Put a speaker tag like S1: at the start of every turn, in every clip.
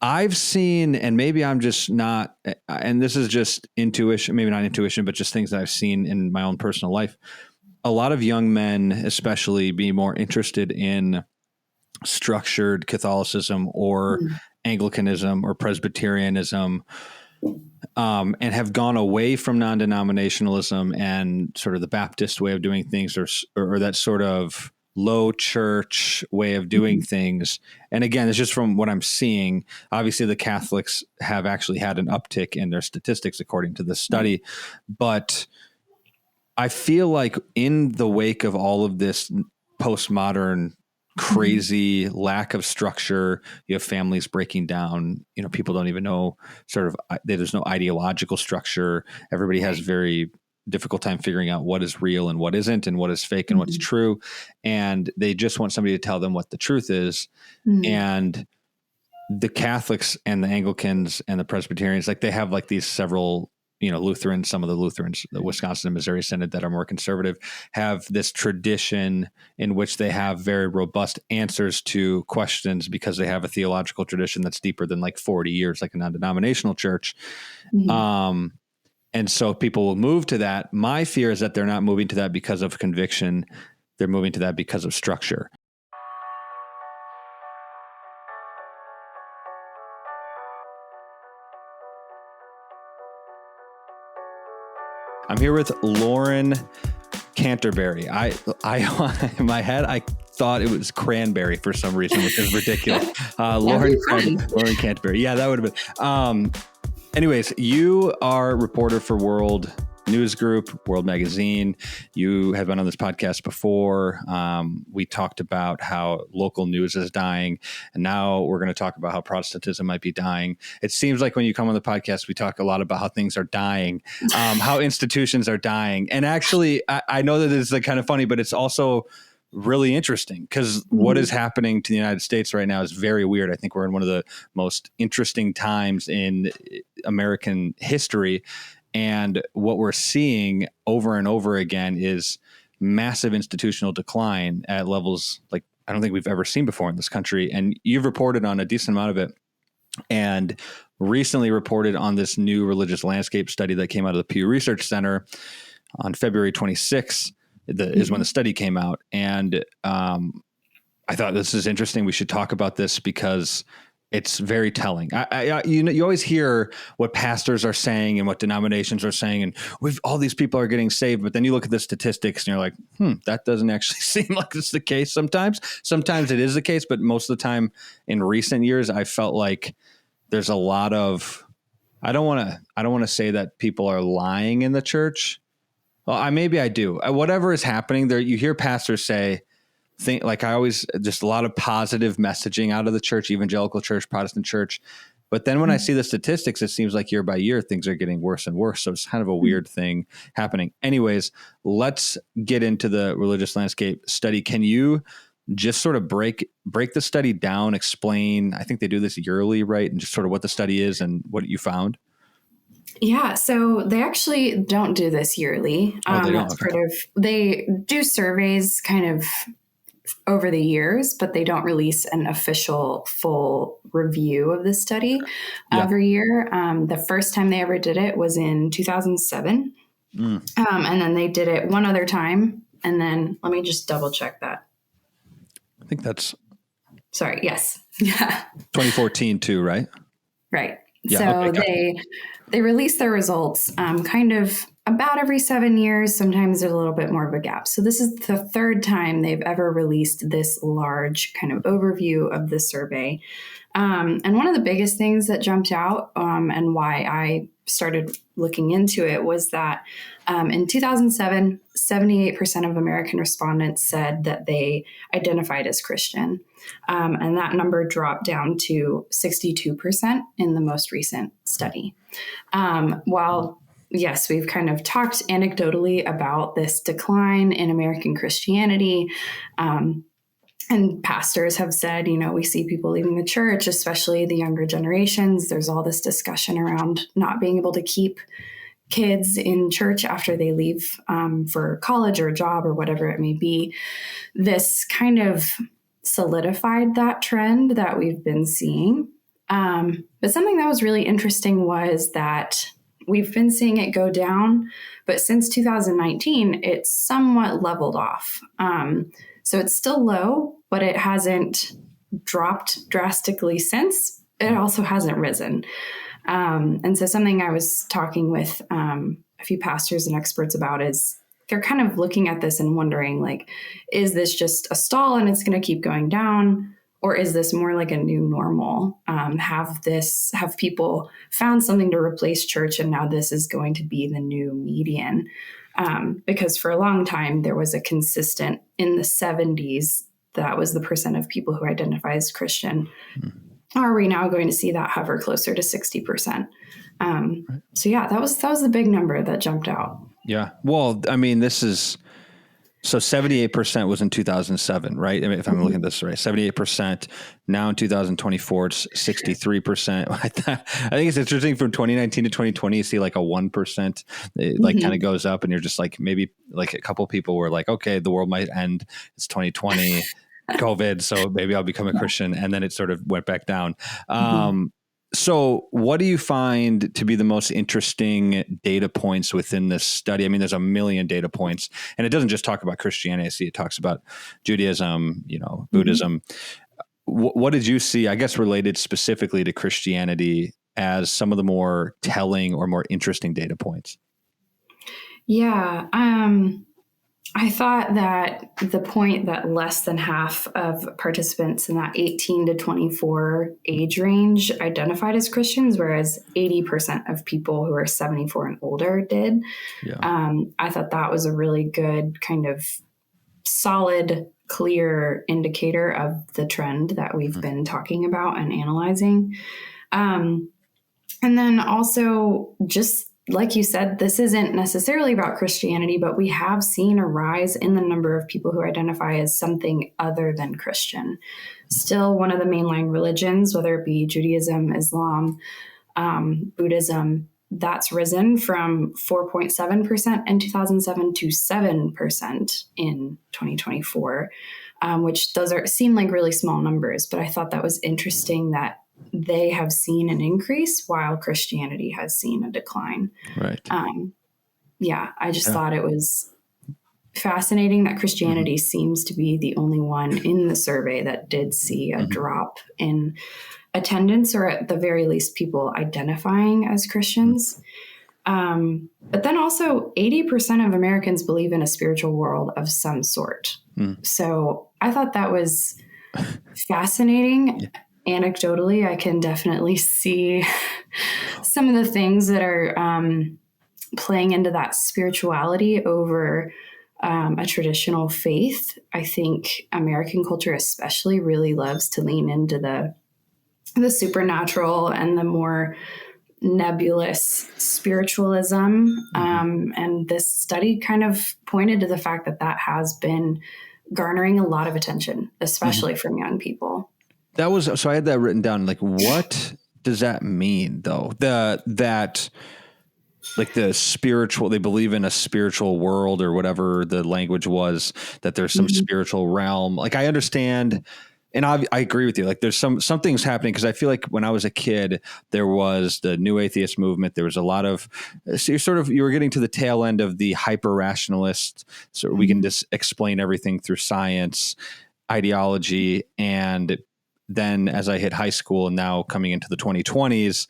S1: I've seen, and maybe I'm just not, and this is just intuition, maybe not intuition, but just things that I've seen in my own personal life. A lot of young men, especially, be more interested in structured Catholicism or Anglicanism or Presbyterianism, and have gone away from non-denominationalism and sort of the Baptist way of doing things, or that sort of low church way of doing things. And again, it's just from what I'm seeing. Obviously, the Catholics have actually had an uptick in their statistics according to this study, but I feel like in the wake of all of this postmodern crazy lack of structure, you have families breaking down, people don't even know there's no ideological structure. Everybody has very difficult time figuring out what is real and what isn't, and what is fake and what's true. And they just want somebody to tell them what the truth is. And the Catholics and the Anglicans and the Presbyterians, like they have like these several, Lutherans, some of the Lutherans, the Wisconsin and Missouri Synod that are more conservative, have this tradition in which they have very robust answers to questions because they have a theological tradition that's deeper than like 40 years, like a non-denominational church. And so people will move to that. My fear is that they're not moving to that because of conviction. They're moving to that because of structure. I'm here with Lauren Canterberry. I in my head, I thought it was cranberry for some reason, which is ridiculous. Lauren Canterberry. Yeah, that would have been. Anyways, you are a reporter for World News Group, World Magazine. You have been on this podcast before. We talked about how local news is dying, and now we're going to talk about how Protestantism might be dying. It seems like when you come on the podcast, we talk a lot about how things are dying, how institutions are dying. And actually, I know that it's like kind of funny, but it's also really interesting because what is happening to the United States right now is very weird. I think we're in one of the most interesting times in American history. And what we're seeing over and over again is massive institutional decline at levels like I don't think we've ever seen before in this country. And you've reported on a decent amount of it, and recently reported on this new religious landscape study that came out of the Pew Research Center on February 26th. Is when the study came out. And I thought this is interesting. We should talk about this because it's very telling. You always hear what pastors are saying and what denominations are saying, and all these people are getting saved. But then you look at the statistics and you're like, that doesn't actually seem like it's the case sometimes. Sometimes it is the case, but most of the time in recent years, I felt like there's a lot of, I don't want to say that people are lying in the church. Well, maybe I do. Whatever is happening there, you hear pastors say, just a lot of positive messaging out of the church, evangelical church, Protestant church. But then when I see the statistics, it seems like year by year, things are getting worse and worse. So it's kind of a weird thing happening. Anyways, let's get into the religious landscape study. Can you just sort of break the study down, explain, I think they do this yearly, right? And just sort of what the study is and what you found?
S2: Yeah, so they actually don't do this yearly.
S1: They don't. Okay.
S2: They do surveys kind of over the years, but they don't release an official full review of the study every year. The first time they ever did it was in 2007. And then they did it one other time. And then let me just double check that.
S1: I think that's...
S2: Sorry. Yes. Yeah.
S1: 2014 too, right?
S2: Right.
S1: Yeah,
S2: so
S1: okay.
S2: they release their results kind of about every 7 years. Sometimes there's a little bit more of a gap. So this is the third time they've ever released this large kind of overview of the survey. And one of the biggest things that jumped out and why I started looking into it was that in 2007, 78% of American respondents said that they identified as Christian. And that number dropped down to 62% in the most recent study. While, yes, we've kind of talked anecdotally about this decline in American Christianity, and pastors have said, we see people leaving the church, especially the younger generations. There's all this discussion around not being able to keep kids in church after they leave for college or a job or whatever it may be. This kind of solidified that trend that we've been seeing. But something that was really interesting was that we've been seeing it go down, but since 2019, it's somewhat leveled off. So it's still low, but it hasn't dropped drastically since. It also hasn't risen. And so something I was talking with a few pastors and experts about is they're kind of looking at this and wondering, like, is this just a stall and it's going to keep going down? Or is this more like a new normal? Have people found something to replace church and now this is going to be the new median? Because for a long time, there was a consistent in the 70s, that was the percent of people who identify as Christian. Are we now going to see that hover closer to 60%? So yeah, that was the big number that jumped out.
S1: Yeah. Well, I mean, so 78% was in 2007, right? I mean, if I'm looking at this right, 78%. Now in 2024, it's 63%. I think it's interesting from 2019 to 2020, you see like a 1%, it like kind of goes up, and you're just like, maybe like a couple people were like, okay, the world might end. It's 2020, COVID, so maybe I'll become a Christian. And then it sort of went back down. So what do you find to be the most interesting data points within this study? I mean, there's a million data points, and it doesn't just talk about Christianity. I see it talks about Judaism, Buddhism. What did you see, I guess, related specifically to Christianity as some of the more telling or more interesting data points?
S2: Yeah. I thought that the point that less than half of participants in that 18 to 24 age range identified as Christians, whereas 80% of people who are 74 and older did. Yeah. I thought that was a really good kind of solid, clear indicator of the trend that we've been talking about and analyzing. And then also, just like you said, this isn't necessarily about Christianity, but we have seen a rise in the number of people who identify as something other than Christian. Still one of the mainline religions, whether it be Judaism, Islam, Buddhism, that's risen from 4.7% in 2007 to 7% in 2024, which seem like really small numbers. But I thought that was interesting that they have seen an increase while Christianity has seen a decline.
S1: Right.
S2: I just thought it was fascinating that Christianity seems to be the only one in the survey that did see a drop in attendance, or at the very least people identifying as Christians. But then also 80% of Americans believe in a spiritual world of some sort. So I thought that was fascinating. Yeah. Anecdotally, I can definitely see some of the things that are playing into that spirituality over a traditional faith. I think American culture especially really loves to lean into the supernatural and the more nebulous spiritualism. And this study kind of pointed to the fact that that has been garnering a lot of attention, especially from young people.
S1: So I had that written down. Like, what does that mean though? That like the spiritual, they believe in a spiritual world or whatever the language was, that there's some spiritual realm. Like, I understand. And I agree with you. Like, there's some things happening, because I feel like when I was a kid, there was the new atheist movement. There was a lot of, so you were getting to the tail end of the hyper rationalist. So we can just explain everything through science, ideology. And then as I hit high school and now coming into the 2020s,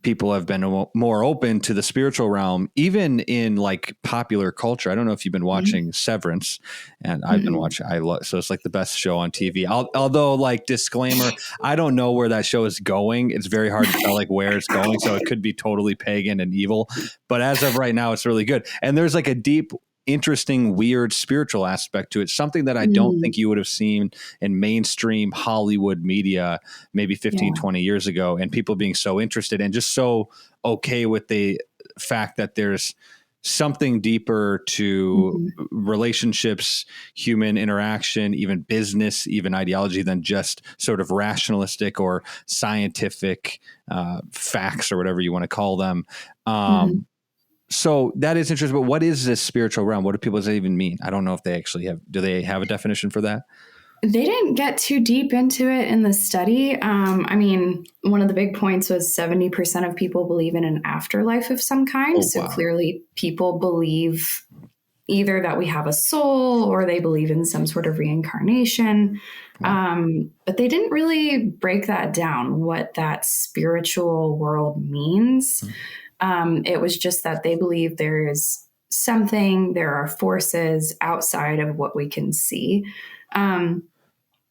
S1: people have been more open to the spiritual realm, even in like popular culture. I don't know if you've been watching Severance, and I've been watching. So it's like the best show on TV. Although, like, disclaimer, I don't know where that show is going. It's very hard to tell like where it's going. So it could be totally pagan and evil. But as of right now, it's really good. And there's like a deep, interesting, weird spiritual aspect to it. Something that I don't think you would have seen in mainstream Hollywood media maybe 15, 20 years ago, and people being so interested and just so okay with the fact that there's something deeper to relationships, human interaction, even business, even ideology, than just sort of rationalistic or scientific facts or whatever you want to call them. So that is interesting. But what is this spiritual realm? What do people, does that even mean? I don't know if they actually have. Do they have a definition for that?
S2: They didn't get too deep into it in the study. I mean, one of the big points was 70% of people believe in an afterlife of some kind.
S1: Oh,
S2: So
S1: wow.
S2: clearly people believe either that we have a soul or they believe in some sort of reincarnation.
S1: Wow.
S2: But they didn't really break that down, what that spiritual world means. It was just that they believe there is something, there are forces outside of what we can see.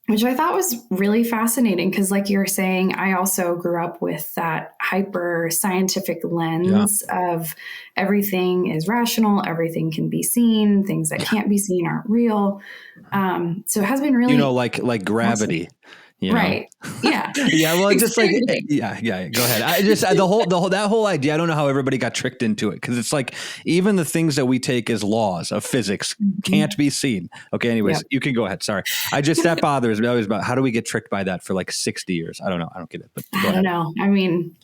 S2: Which I thought was really fascinating because, like you were saying, I also grew up with that hyper scientific lens of everything is rational, everything can be seen, things that can't be seen aren't real. So it has been really,
S1: like gravity,
S2: right? Yeah,
S1: Yeah, well, just like,
S2: exactly.
S1: yeah. Go ahead. I just that whole idea. I don't know how everybody got tricked into it because it's like even the things that we take as laws of physics can't be seen. Okay, anyways,
S2: Yep.
S1: you can go ahead. Sorry, that bothers me always about how do we get tricked by that for like 60 years? I don't know. I don't get it. But go
S2: I don't
S1: ahead.
S2: know. I mean,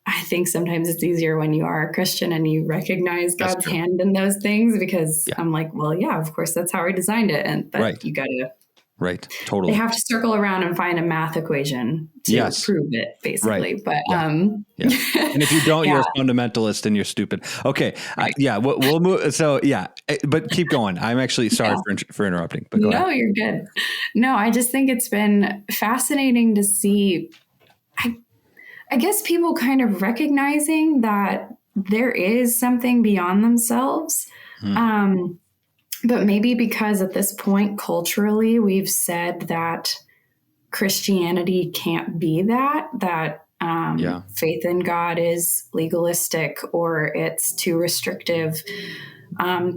S2: I think sometimes it's easier when you are a Christian and you recognize
S1: That's
S2: God's
S1: true.
S2: hand in those things because
S1: Yeah.
S2: I'm like, well, yeah, of course, that's how he designed it. But you got to.
S1: Right.
S2: They
S1: Totally.
S2: have to circle around and find a math equation to prove it, basically.
S1: Right.
S2: But
S1: And if you don't, you're a fundamentalist and you're stupid. Okay.
S2: Right.
S1: We'll move. So but keep going. I'm actually sorry for interrupting. But go ahead.
S2: No, you're good. No, I just think it's been fascinating to see. I guess people kind of recognizing that there is something beyond themselves. But maybe because at this point, culturally, we've said that Christianity can't be that faith in God is legalistic or it's too restrictive.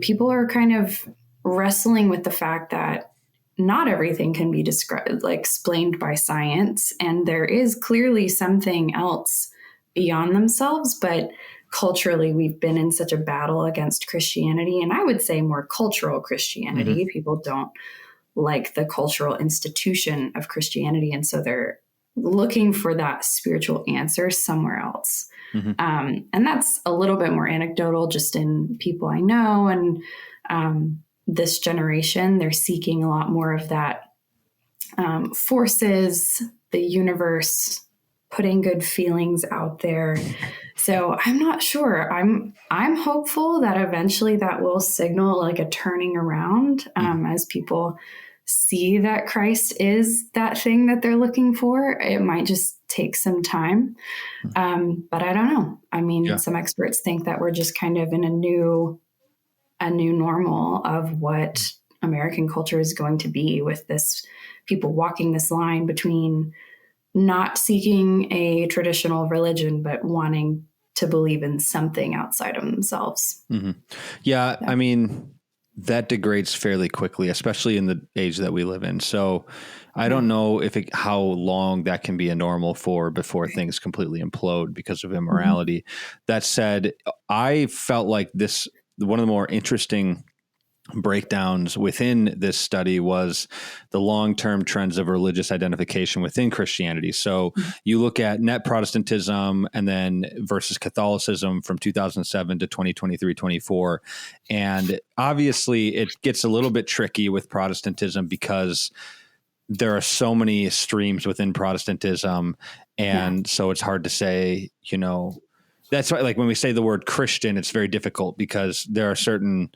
S2: People are kind of wrestling with the fact that not everything can be explained by science, and there is clearly something else beyond themselves, but culturally we've been in such a battle against Christianity, and I would say more cultural Christianity. People don't like the cultural institution of Christianity, and so they're looking for that spiritual answer somewhere else. And that's a little bit more anecdotal just in people I know, and this generation, they're seeking a lot more of that forces, the universe, putting good feelings out there. So I'm not sure. I'm hopeful that eventually that will signal like a turning around as people see that Christ is that thing that they're looking for. It might just take some time, but I don't know. I mean, some experts think that we're just kind of in a new normal of what American culture is going to be, with this people walking this line between not seeking a traditional religion, but wanting to believe in something outside of themselves.
S1: Yeah. I mean, that degrades fairly quickly, especially in the age that we live in. So I don't know how long that can be a normal for before things completely implode because of immorality. That said, I felt like one of the more interesting breakdowns within this study was the long-term trends of religious identification within Christianity. So you look at net Protestantism and then versus Catholicism from 2007 to 2023-24. And obviously it gets a little bit tricky with Protestantism because there are so many streams within Protestantism. And so it's hard to say, that's why, like when we say the word Christian, it's very difficult because there are certain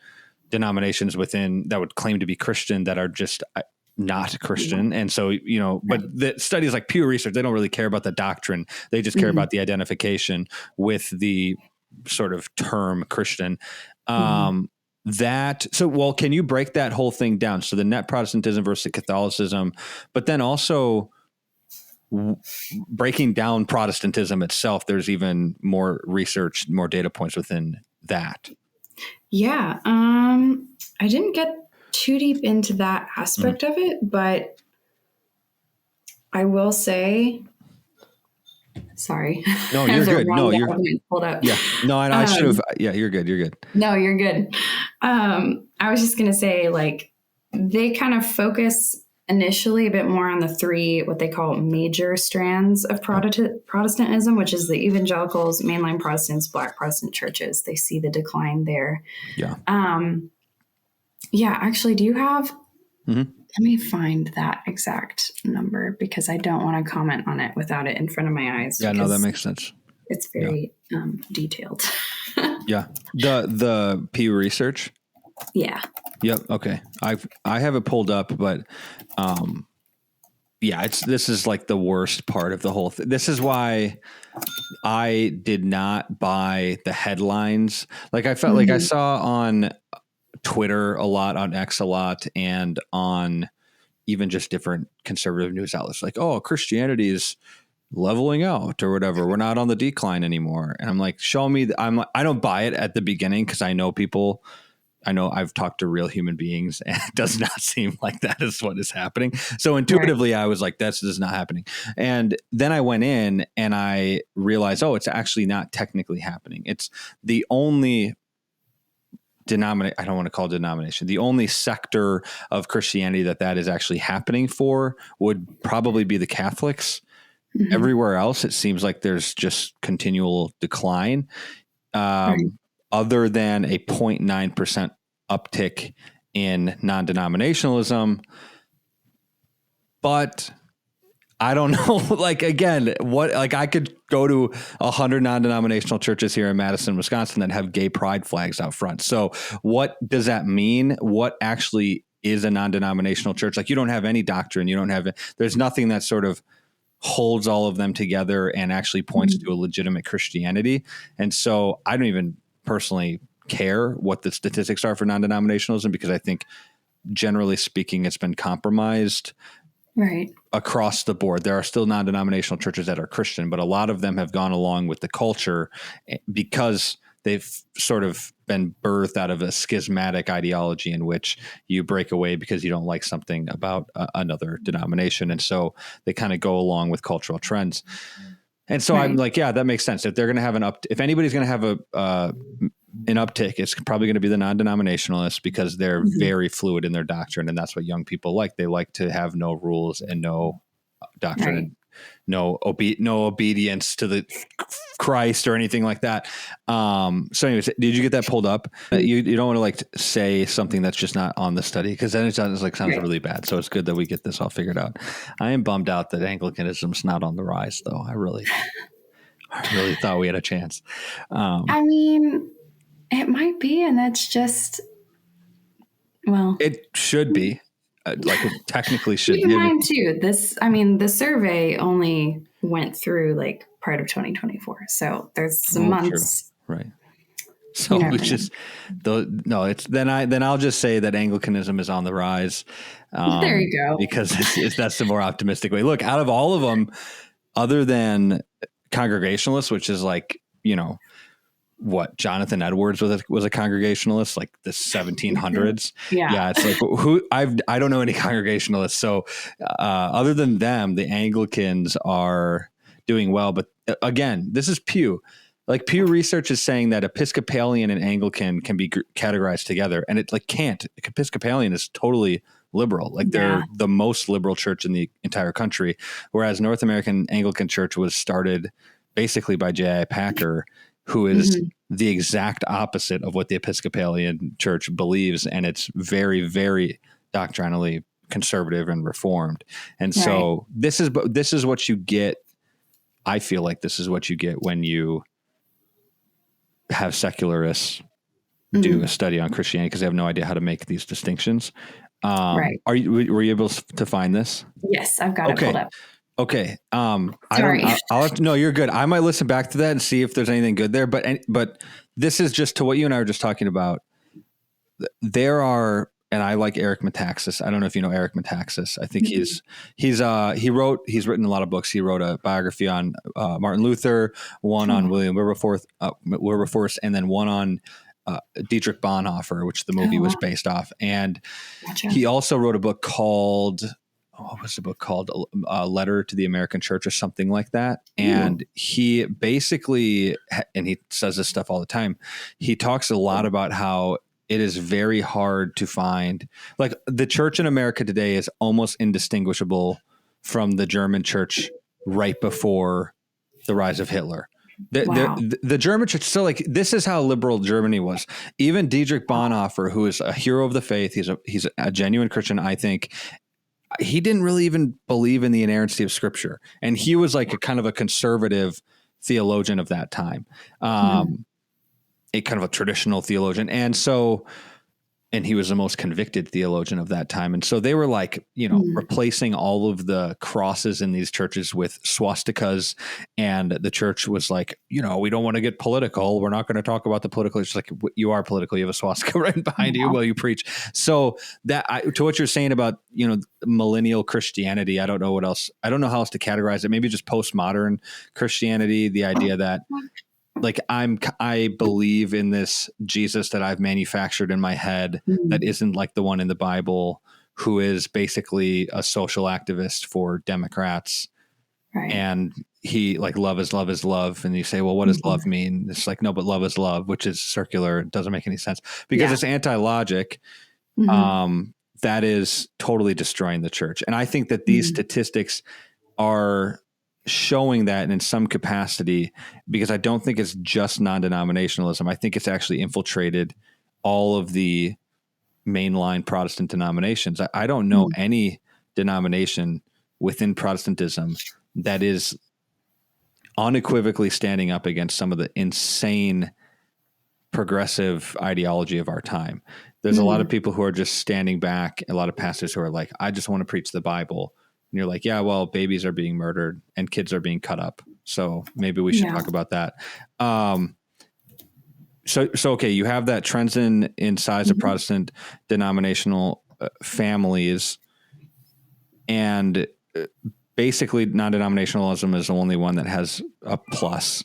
S1: denominations within that would claim to be Christian that are just not Christian. And so, but the studies like Pew Research, they don't really care about the doctrine. They just care about the identification with the sort of term Christian. Can you break that whole thing down? So the net Protestantism versus Catholicism, but then also breaking down Protestantism itself, there's even more research, more data points within that.
S2: Yeah. I didn't get too deep into that aspect of it, but I will say, sorry.
S1: No, you're good. No, you're
S2: pulled up.
S1: Yeah. No, I should have. Yeah, you're good. You're good.
S2: No, you're good. I was just going to say, like, they kind of focus initially a bit more on the three, what they call major strands of Protestantism, which is the evangelicals, mainline Protestants, Black Protestant churches. They see the decline there.
S1: Yeah.
S2: Yeah. Actually, do you have Let me find that exact number because I don't want to comment on it without it in front of my eyes.
S1: Yeah, no, that makes sense.
S2: It's very detailed.
S1: Yeah. The Pew Research.
S2: Yeah.
S1: Yep. Okay. I have it pulled up, but yeah, this is like the worst part of the whole thing. This is why I did not buy the headlines. Like I felt like I saw on Twitter a lot, on X a lot, and on even just different conservative news outlets, like, oh, Christianity is leveling out or whatever. We're not on the decline anymore. And I'm like, show me. I don't buy it at the beginning because I know people. I know I've talked to real human beings, and it does not seem like that is what is happening. So intuitively, I was like, this is not happening. And then I went in and I realized, oh, it's actually not technically happening. It's the only I don't want to call it denomination. The only sector of Christianity that is actually happening for would probably be the Catholics. Mm-hmm. Everywhere else, it seems like there's just continual decline. Other than a 0.9% uptick in non-denominationalism. But I don't know, like, again, I could go to 100 non-denominational churches here in Madison, Wisconsin that have gay pride flags out front. So what does that mean? What actually is a non-denominational church? Like, you don't have any doctrine. There's nothing that sort of holds all of them together and actually points to a legitimate Christianity. And so I don't even personally care what the statistics are for non-denominationalism, because I think generally speaking, it's been compromised across the board. There are still non-denominational churches that are Christian, but a lot of them have gone along with the culture because they've sort of been birthed out of a schismatic ideology in which you break away because you don't like something about another denomination. And so they kind of go along with cultural trends. And so I'm like, yeah, that makes sense. If they're going to have if anybody's going to have an uptick, it's probably going to be the non-denominationalists, because they're very fluid in their doctrine. And that's what young people like. They like to have no rules and no doctrine, and no obedience to the Christ or anything like that. So anyways, did you get that pulled up? You don't want to like say something that's just not on the study, because then it sounds really bad. So it's good that we get this all figured out. I am bummed out that Anglicanism's not on the rise, though. I really thought we had a chance.
S2: I mean, it might be, and that's just, well,
S1: it should be. Like, it technically should be.
S2: Keep in mind too, the survey only went through like part of 2024, so there's some months,
S1: true. Right? So then I'll just say that Anglicanism is on the rise.
S2: There you go.
S1: Because that's the more optimistic way. Look, out of all of them, other than Congregationalists, which is like, what Jonathan Edwards was a Congregationalist, like the 1700s. Yeah. It's like, I don't know any Congregationalists. So other than them, the Anglicans are doing well. But again, this is Pew. Like, Pew Research is saying that Episcopalian and Anglican can be categorized together, and it can't. Episcopalian is totally liberal. Like, they're the most liberal church in the entire country, whereas North American Anglican Church was started basically by J.I. Packer, who is the exact opposite of what the Episcopalian Church believes. And it's very, very doctrinally conservative and reformed. And so this is what you get. I feel like this is what you get when you have secularists do a study on Christianity, because they have no idea how to make these distinctions. Were you able to find this?
S2: Yes, I've got it pulled up.
S1: Okay.
S2: Sorry.
S1: No, you're good. I might listen back to that and see if there's anything good there. But this is just to what you and I were just talking about. There are, and I like Eric Metaxas. I don't know if you know Eric Metaxas. I think he's written a lot of books. He wrote a biography on Martin Luther, one on William Wilberforce, and then one on Dietrich Bonhoeffer, which the movie was based off. And he also wrote a book called, what was the book called? A Letter to the American Church or something like that. And he basically, and he says this stuff all the time, he talks a lot about how it is very hard to find, like, the church in America today is almost indistinguishable from the German church right before the rise of Hitler. The German church, so like, this is how liberal Germany was. Even Dietrich Bonhoeffer, who is a hero of the faith, he's a genuine Christian, I think, he didn't really even believe in the inerrancy of Scripture, and he was like a kind of a conservative theologian of that time, a kind of a traditional theologian, and he was the most convicted theologian of that time. And so they were like, replacing all of the crosses in these churches with swastikas. And the church was like, we don't want to get political. We're not going to talk about the political. It's like, you are political. You have a swastika right behind you while you preach. So to what you're saying about, millennial Christianity, I don't know what else. I don't know how else to categorize it. Maybe just postmodern Christianity, the idea that, like, I believe in this Jesus that I've manufactured in my head that isn't like the one in the Bible, who is basically a social activist for Democrats. Right. And he like, love is love is love. And you say, well, what does love mean? It's like, no, but love is love, which is circular. It doesn't make any sense because it's anti-logic. That is totally destroying the church. And I think that these statistics are showing that in some capacity, because I don't think it's just non-denominationalism. I think it's actually infiltrated all of the mainline Protestant denominations. I don't know any denomination within Protestantism that is unequivocally standing up against some of the insane progressive ideology of our time. There's a lot of people who are just standing back, a lot of pastors who are like, I just want to preach the Bible. And you're like, yeah, well, babies are being murdered and kids are being cut up. So maybe we should talk about that. So okay, you have that trends in size of Protestant denominational families, and basically non-denominationalism is the only one that has a plus.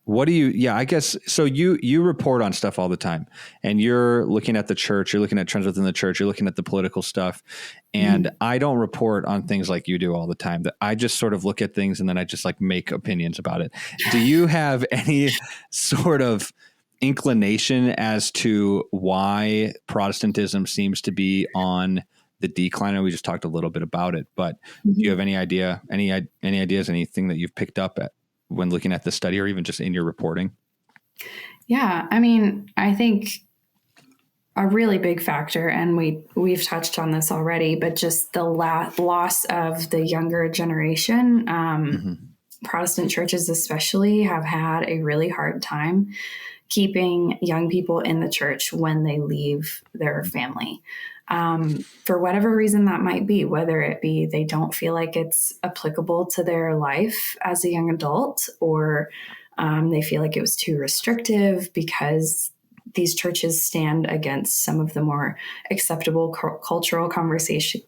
S1: What do you, I guess, so you report on stuff all the time, and you're looking at the church, you're looking at trends within the church, you're looking at the political stuff. And I don't report on things like you do all the time. That I just sort of look at things and then I just like make opinions about it. Do you have any sort of inclination as to why Protestantism seems to be on the decline? And we just talked a little bit about it, but do you have any idea, any ideas, anything that you've picked up at when looking at the study or even just in your reporting?
S2: Yeah. I mean, I think a really big factor, and we've touched on this already, but just the loss of the younger generation. Protestant churches especially have had a really hard time keeping young people in the church when they leave their family. For whatever reason that might be, whether it be they don't feel like it's applicable to their life as a young adult, or they feel like it was too restrictive because these churches stand against some of the more acceptable cultural conversations.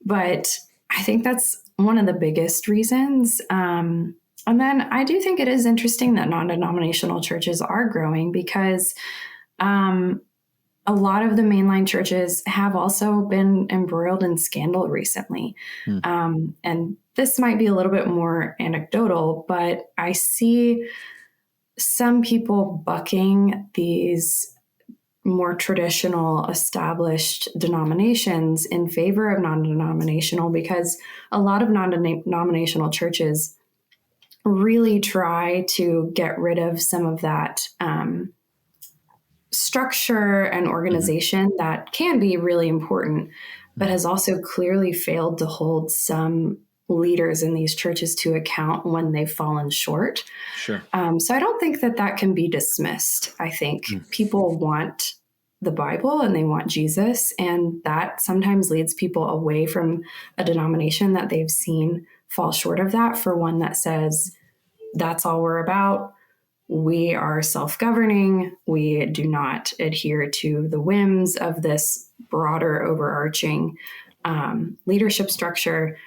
S2: But I think that's one of the biggest reasons. And then I do think it is interesting that non-denominational churches are growing, because a lot of the mainline churches have also been embroiled in scandal recently. And this might be a little bit more anecdotal, but I see some people bucking these more traditional established denominations in favor of non-denominational, because a lot of non-denominational churches really try to get rid of some of that structure and organization that can be really important, but has also clearly failed to hold some leaders in these churches to account when they've fallen short.
S1: Sure.
S2: So I don't think that can be dismissed. I think people want the Bible and they want Jesus, and that sometimes leads people away from a denomination that they've seen fall short of that, for one that says, that's all we're about. We are self-governing. We do not adhere to the whims of this broader overarching leadership structure.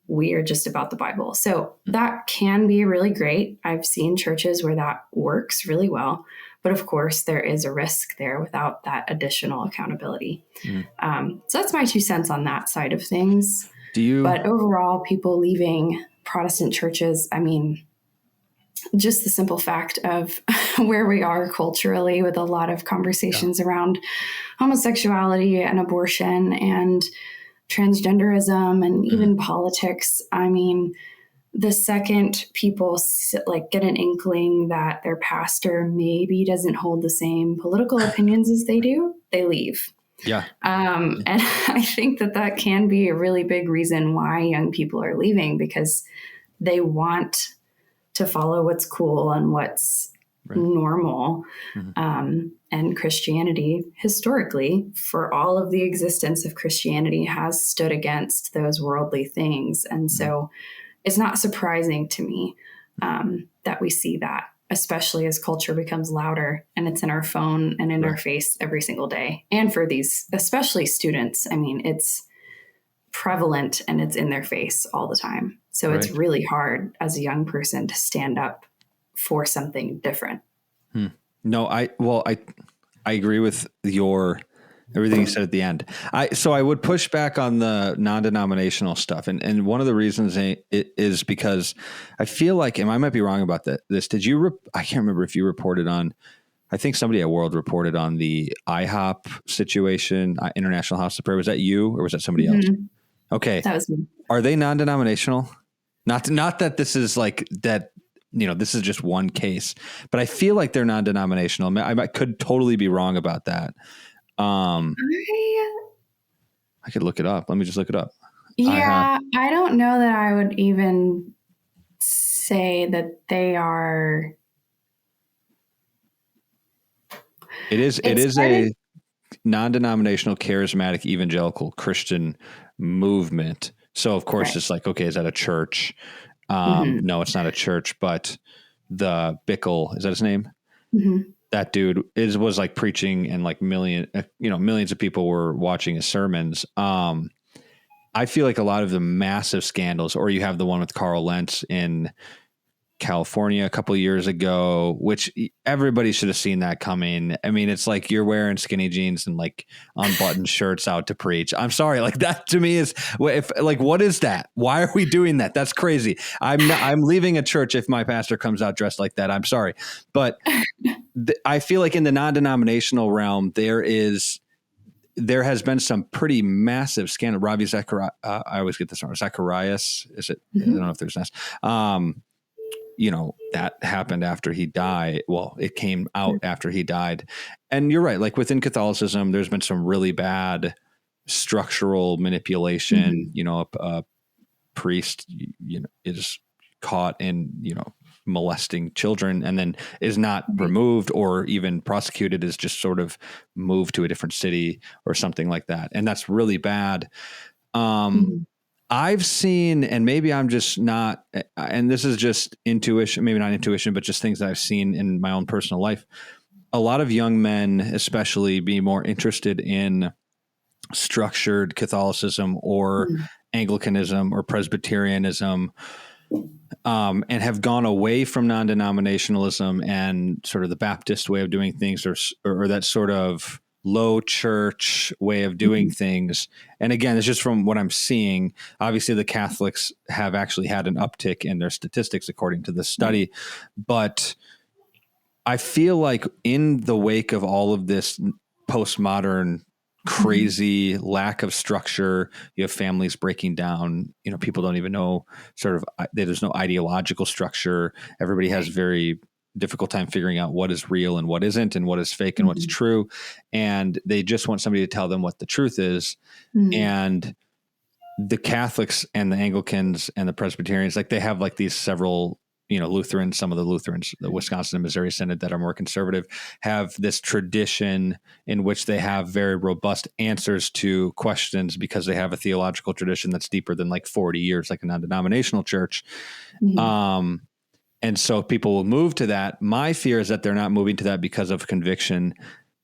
S2: We are just about the Bible. So that can be really great. I've seen churches where that works really well. But of course, there is a risk there without that additional accountability. So that's my 2 cents on that side of things. But overall, people leaving Protestant churches, I mean, just the simple fact of where we are culturally, with a lot of conversations around homosexuality and abortion and transgenderism and even politics. I mean, the second people get an inkling that their pastor maybe doesn't hold the same political opinions as they do, they leave.
S1: Yeah.
S2: And I think that can be a really big reason why young people are leaving, because they want to follow what's cool and what's normal. And Christianity, historically, for all of the existence of Christianity, has stood against those worldly things. And so it's not surprising to me that we see that, especially as culture becomes louder and it's in our phone and in our face every single day. And for these, especially students, I mean, it's prevalent and it's in their face all the time. So it's really hard as a young person to stand up for something different.
S1: No, I agree with everything you said at the end. So I would push back on the non-denominational stuff. And one of the reasons is because I feel like, and I might be wrong about this. Did you, I can't remember if you reported on, I think somebody at World reported on the IHOP situation, International House of Prayer. Was that you or was that somebody else? Okay.
S2: That was me.
S1: Are they non-denominational? Not that this is like that, this is just one case, but I feel like they're non-denominational. I could totally be wrong about that. I could look it up. Let me just look it up.
S2: Yeah, I don't know that I would even say that they are.
S1: It is a non-denominational charismatic evangelical Christian movement. So of course it's like, okay, is that a church? No, it's not a church, but the Bickle, is that his name? That dude was like preaching and like millions of people were watching his sermons. I feel like a lot of the massive scandals, or you have the one with Carl Lentz in California a couple of years ago, which everybody should have seen that coming. I mean, it's like you're wearing skinny jeans and like unbuttoned shirts out to preach. I'm sorry. Like that to me is what is that? Why are we doing that? That's crazy. I'm leaving a church if my pastor comes out dressed like that. I'm sorry. But I feel like in the non-denominational realm, there has been some pretty massive scandal. Ravi Zacharias, I always get this wrong. Zacharias, is it? I don't know if there's an S. That happened after he died. Well, it came out after he died. And you're right. Like within Catholicism, there's been some really bad structural manipulation. A priest, is caught in, molesting children and then is not removed or even prosecuted, is just sort of moved to a different city or something like that. And that's really bad. I've seen, and maybe I'm just not, and this is just intuition, maybe not intuition, but just things that I've seen in my own personal life. A lot of young men, especially, be more interested in structured Catholicism or Anglicanism or Presbyterianism, and have gone away from non-denominationalism and sort of the Baptist way of doing things, or that sort of low church way of doing things. And again, it's just from what I'm seeing. Obviously, the Catholics have actually had an uptick in their statistics according to this study. But I feel like in the wake of all of this postmodern crazy lack of structure, you have families breaking down, people don't even know there's no ideological structure. Everybody has very difficult time figuring out what is real and what isn't, and what is fake and what's true. And they just want somebody to tell them what the truth is. And the Catholics and the Anglicans and the Presbyterians, like they have like these several, Lutherans, some of the Lutherans, the Wisconsin and Missouri Synod that are more conservative, have this tradition in which they have very robust answers to questions because they have a theological tradition that's deeper than like 40 years, like a non-denominational church. And so people will move to that. My fear is that they're not moving to that because of conviction.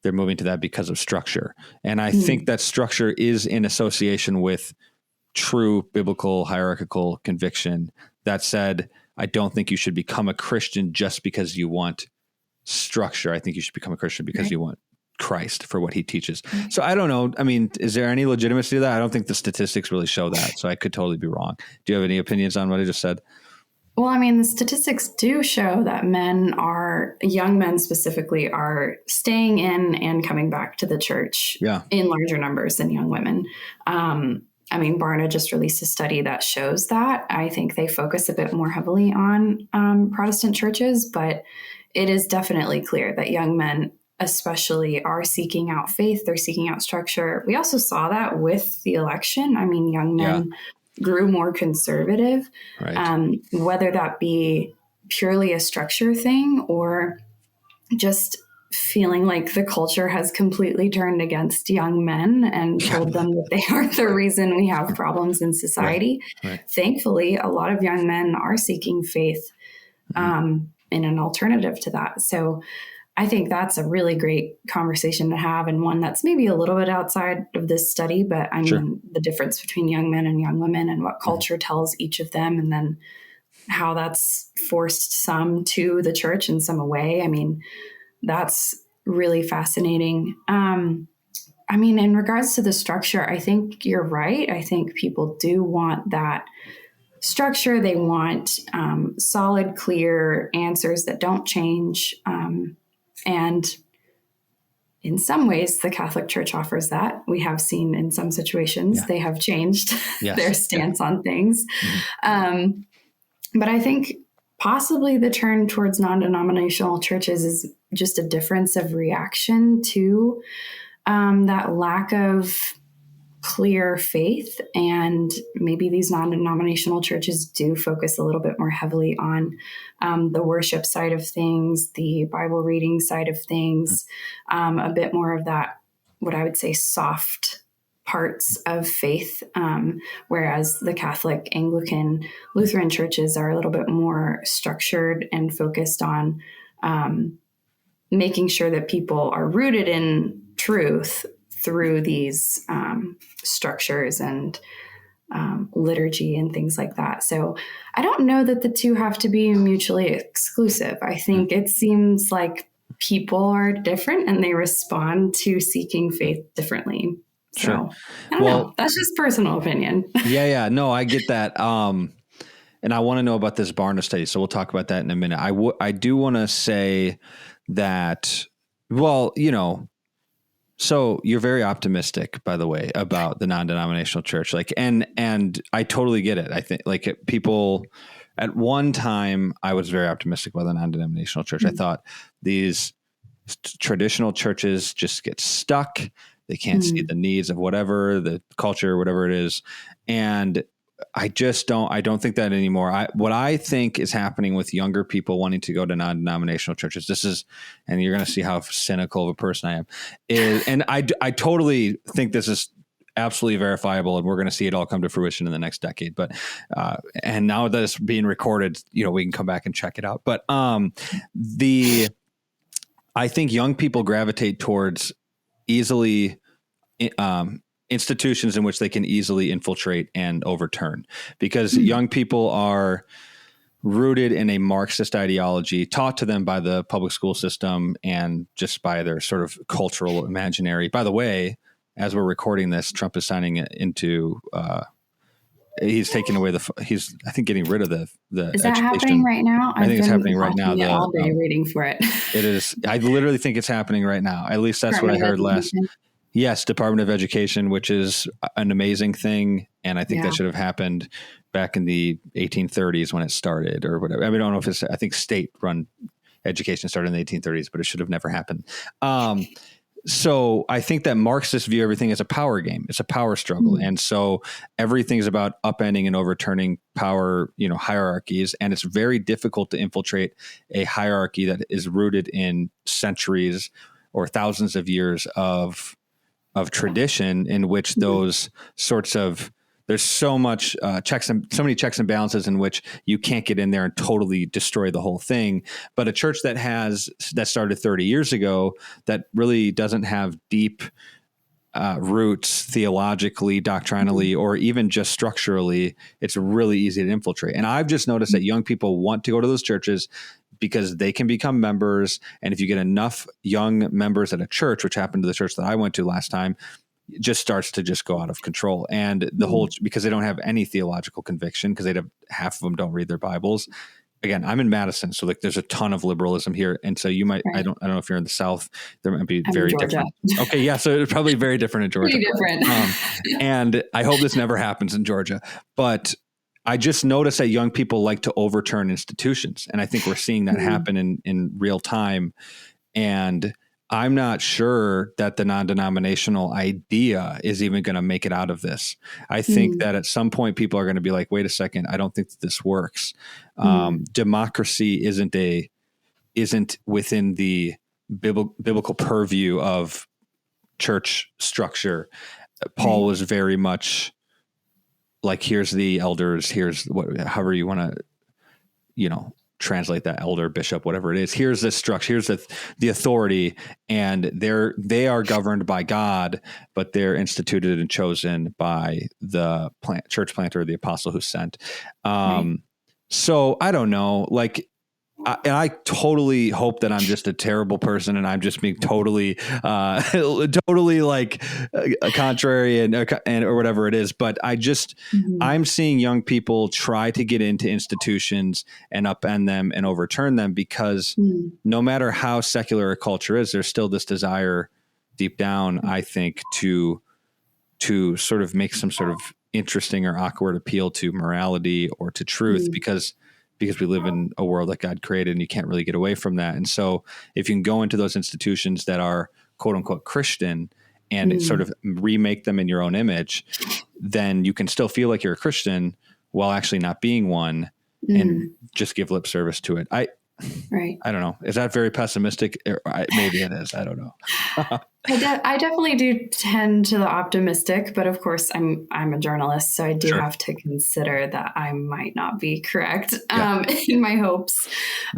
S1: They're moving to that because of structure. And I think that structure is in association with true biblical hierarchical conviction. That said, I don't think you should become a Christian just because you want structure. I think you should become a Christian because you want Christ for what he teaches. So I don't know. I mean, is there any legitimacy to that? I don't think the statistics really show that. So I could totally be wrong. Do you have any opinions on what I just said?
S2: Well, I mean, the statistics do show that young men specifically, are staying in and coming back to the church in larger numbers than young women. I mean, Barna just released a study that shows that. I think they focus a bit more heavily on Protestant churches, but it is definitely clear that young men especially are seeking out faith, they're seeking out structure. We also saw that with the election. I mean, young men grew more conservative,
S1: Right.
S2: whether that be purely a structure thing or just feeling like the culture has completely turned against young men and told them that they are the reason we have problems in society.
S1: Right.
S2: Thankfully, a lot of young men are seeking faith in an alternative to that. So I think that's a really great conversation to have, and one that's maybe a little bit outside of this study, but I mean, the difference between young men and young women and what culture tells each of them, and then how that's forced some to the church in some way. I mean, that's really fascinating. I mean, in regards to the structure, I think you're right. I think people do want that structure. They want solid, clear answers that don't change. And in some ways, the Catholic Church offers that. We have seen in some situations they have changed their stance on things. But I think possibly the turn towards non-denominational churches is just a difference of reaction to that lack of clear faith. And maybe these non-denominational churches do focus a little bit more heavily on the worship side of things, the Bible reading side of things, a bit more of that, what I would say, soft parts of faith, whereas the Catholic, Anglican, Lutheran churches are a little bit more structured and focused on making sure that people are rooted in truth through these structures and liturgy and things like that. So I don't know that the two have to be mutually exclusive. I think it seems like people are different and they respond to seeking faith differently. So I don't know. That's just personal opinion.
S1: Yeah. No, I get that. And I want to know about this Barna study. So we'll talk about that in a minute. I do want to say that, well, you know, so you're very optimistic, by the way, about the non-denominational church. Like, and I totally get it. I think like people at one time, I was very optimistic about the non-denominational church. I thought these traditional churches just get stuck. They can't see the needs of whatever the culture, whatever it is. And I don't think that anymore. What I think is happening with younger people wanting to go to non-denominational churches, and you're going to see how cynical of a person I am, and I totally think this is absolutely verifiable, and we're going to see it all come to fruition in the next decade. But, and now that it's being recorded, you know, we can come back and check it out. But, I think young people gravitate towards easily, institutions in which they can easily infiltrate and overturn, because young people are rooted in a Marxist ideology taught to them by the public school system and just by their sort of cultural imaginary. By the way, as we're recording this, Trump is signing into, he's taking away he's, I think, getting rid of the
S2: Is that happening right now?
S1: I think it's happening right now.
S2: All day reading for it.
S1: It is. I literally think it's happening right now. At least that's what I heard last. Yes, Department of Education, which is an amazing thing. And I think that should have happened back in the 1830s when it started or whatever. I mean, I don't know if it's, I think state-run education started in the 1830s, but it should have never happened. So I think that Marxists view everything as a power game. It's a power struggle. And so everything's about upending and overturning power, you know, hierarchies. And it's very difficult to infiltrate a hierarchy that is rooted in centuries or thousands of years of tradition, in which those sorts of, there's so much so many checks and balances in which you can't get in there and totally destroy the whole thing. But a church that started 30 years ago, that really doesn't have deep roots theologically, doctrinally, or even just structurally, it's really easy to infiltrate. And I've just noticed that young people want to go to those churches because they can become members. And if you get enough young members at a church, which happened to the church that I went to last time, it just starts to just go out of control. And the whole, because they don't have any theological conviction, because half of them don't read their Bibles. Again, I'm in Madison, so like there's a ton of liberalism here. And so you might, I don't know if you're in the South, there might be very different. Okay. Yeah. So it's probably very different in Georgia.
S2: Pretty different.
S1: And I hope this never happens in Georgia, but I just noticed that young people like to overturn institutions. And I think we're seeing that happen in real time. And I'm not sure that the non-denominational idea is even going to make it out of this. I think that at some point people are going to be like, wait a second, I don't think that this works. Democracy isn't within the biblical purview of church structure. Paul was very much like, here's the elders, here's however you want to, translate that, elder, bishop, whatever it is. Here's the structure, here's the authority, and they are governed by God, but they're instituted and chosen by the church planter, the apostle who sent. So I don't know, like, and I totally hope that I'm just a terrible person and I'm just being totally like contrary and or whatever it is. But I'm seeing young people try to get into institutions and upend them and overturn them because no matter how secular a culture is, there's still this desire deep down, I think, to sort of make some sort of interesting or awkward appeal to morality or to truth because we live in a world that God created and you can't really get away from that. And so if you can go into those institutions that are quote unquote Christian and sort of remake them in your own image, then you can still feel like you're a Christian while actually not being one and just give lip service to it. I don't know. Is that very pessimistic? Maybe it is. I don't know.
S2: I definitely do tend to the optimistic, but of course I'm a journalist, so I do have to consider that I might not be correct in my hopes.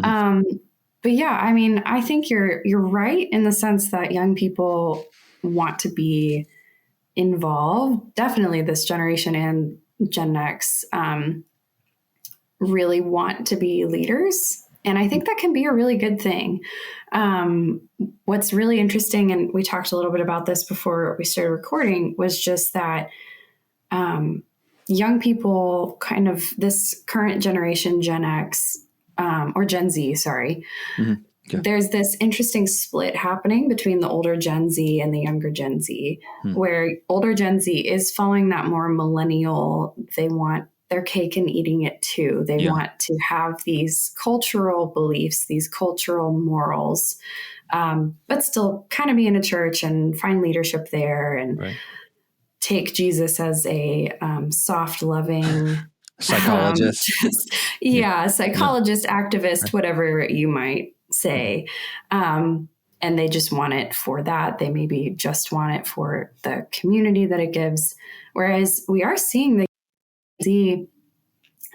S2: But yeah, I mean, I think you're right in the sense that young people want to be involved. Definitely this generation and Gen X really want to be leaders. And I think that can be a really good thing. What's really interesting, and we talked a little bit about this before we started recording, was just that young people, kind of this current generation, Gen X, or Gen Z, sorry, there's this interesting split happening between the older Gen Z and the younger Gen Z, where older Gen Z is following that more millennial, they want their cake and eating it too. They want to have these cultural beliefs, these cultural morals, but still kind of be in a church and find leadership there and take Jesus as a soft, loving
S1: psychologist.
S2: Psychologist, activist, whatever you might say. And they just want it for that. They maybe just want it for the community that it gives. Whereas we are seeing the Z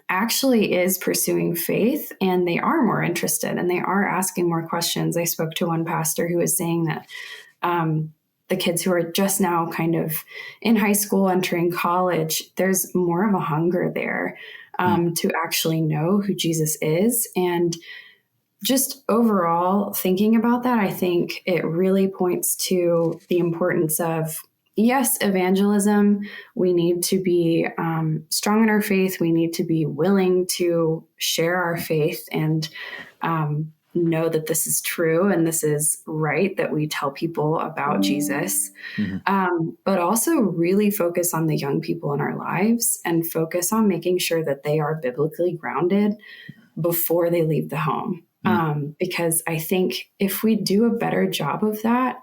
S2: actually is pursuing faith and they are more interested and they are asking more questions. I spoke to one pastor who was saying that the kids who are just now kind of in high school, entering college, there's more of a hunger there to actually know who Jesus is. And just overall thinking about that, I think it really points to the importance of, yes, evangelism. We need to be strong in our faith. We need to be willing to share our faith and know that this is true and this is right, that we tell people about Jesus, but also really focus on the young people in our lives and focus on making sure that they are biblically grounded before they leave the home. Because I think if we do a better job of that,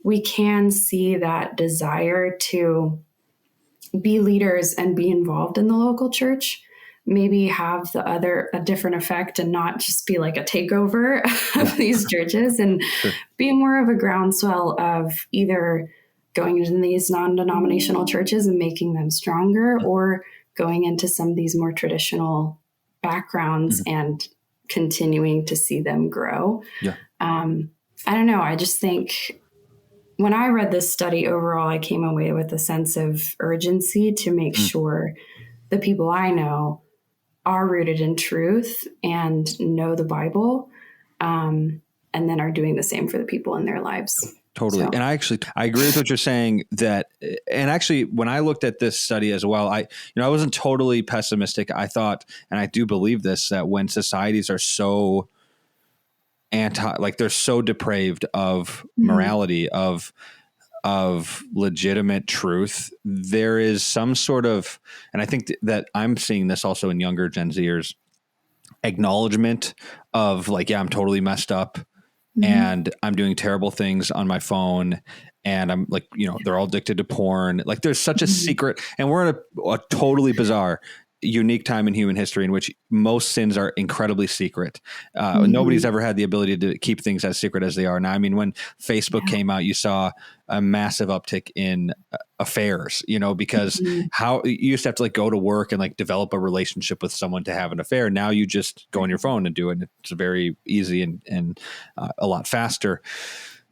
S2: we can see that desire to be leaders and be involved in the local church maybe have a different effect and not just be like a takeover of these churches and be more of a groundswell of either going into these non-denominational churches and making them stronger or going into some of these more traditional backgrounds and continuing to see them grow. I don't know. I just think when I read this study overall, I came away with a sense of urgency to make sure the people I know are rooted in truth and know the Bible, and then are doing the same for the people in their lives.
S1: Totally. So. And I agree with what you're saying that, and actually when I looked at this study as well, I wasn't totally pessimistic. I thought, and I do believe this, that when societies are so they're so depraved of morality, of legitimate truth, there is some sort of, and I think that I'm seeing this also in younger Gen Zers, acknowledgement of like, yeah, I'm totally messed up. and I'm doing terrible things on my phone. And I'm like, they're all addicted to porn. Like there's such a secret, and we're in a totally bizarre, unique time in human history in which most sins are incredibly secret. Nobody's ever had the ability to keep things as secret as they are now. I mean, when Facebook came out, you saw a massive uptick in affairs, because how you used to have to like go to work and like develop a relationship with someone to have an affair. Now you just go on your phone and do it. It's very easy and a lot faster.